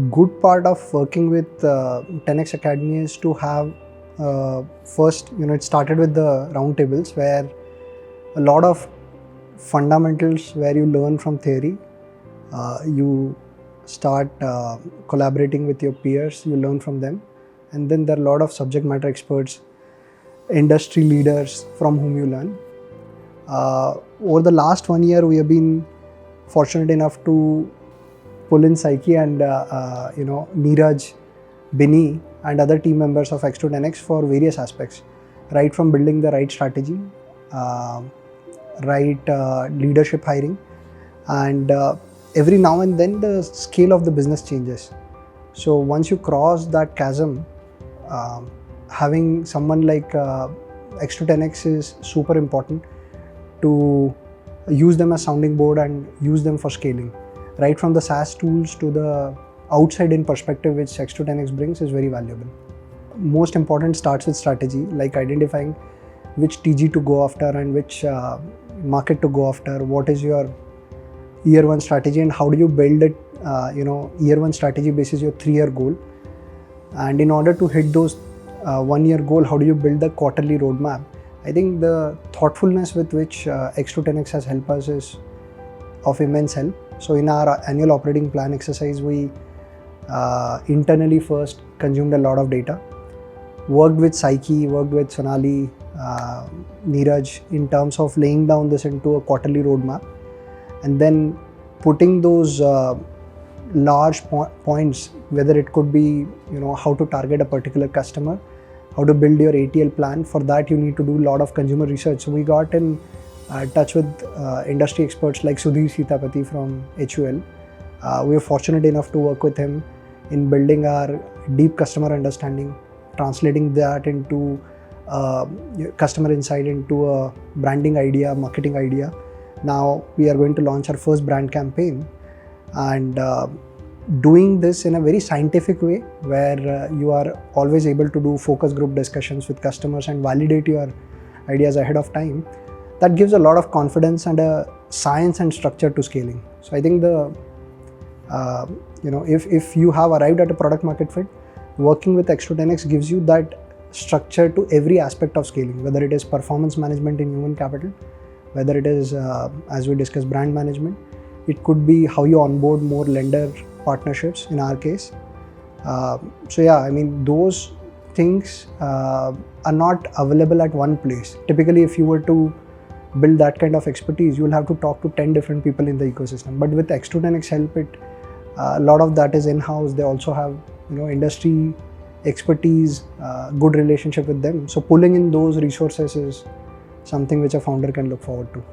good part of working with 10xAcademy is to have first, it started with the roundtables where a lot of fundamentals where you learn from theory, you start collaborating with your peers, you learn from them, and then there are a lot of subject matter experts, industry leaders from whom you learn. Over the last 1 year, we have been fortunate enough to pull in Psyche and Neeraj, Binny and other team members of X to 10x for various aspects, right from building the right strategy, right leadership hiring, and every now and then the scale of the business changes. So once you cross that chasm, having someone like X to 10x is super important to use them as sounding board and use them for scaling. Right from the SaaS tools to the outside-in perspective which X to 10x brings is very valuable. Most important starts with strategy, like identifying which TG to go after and which market to go after. What is your year one strategy and how do you build it? Year one strategy basis your 3-year goal. And in order to hit those 1-year goal, how do you build the quarterly roadmap? I think the thoughtfulness with which X to 10x has helped us is of immense help. So in our annual operating plan exercise, we internally first consumed a lot of data, worked with Psyche, worked with Sonali, Neeraj in terms of laying down this into a quarterly roadmap, and then putting those large points, whether it could be how to target a particular customer, how to build your ATL plan. For that you need to do a lot of consumer research. So we got in touch with industry experts like Sudhir Sitapati from HUL. We were fortunate enough to work with him in building our deep customer understanding, translating that into customer insight into a branding idea, marketing idea. Now we are going to launch our first brand campaign, and doing this in a very scientific way where you are always able to do focus group discussions with customers and validate your ideas ahead of time. That gives a lot of confidence and a science and structure to scaling. So I think if you have arrived at a product market fit, working with X to 10x gives you that structure to every aspect of scaling, whether it is performance management in human capital, whether it is, as we discussed, brand management. It could be how you onboard more lender partnerships in our case. So yeah, I mean, those things are not available at one place. Typically, if you were to build that kind of expertise, you will have to talk to 10 different people in the ecosystem. But with X to 10x help, a lot of that is in-house. They also have industry expertise, good relationship with them. So pulling in those resources is something which a founder can look forward to.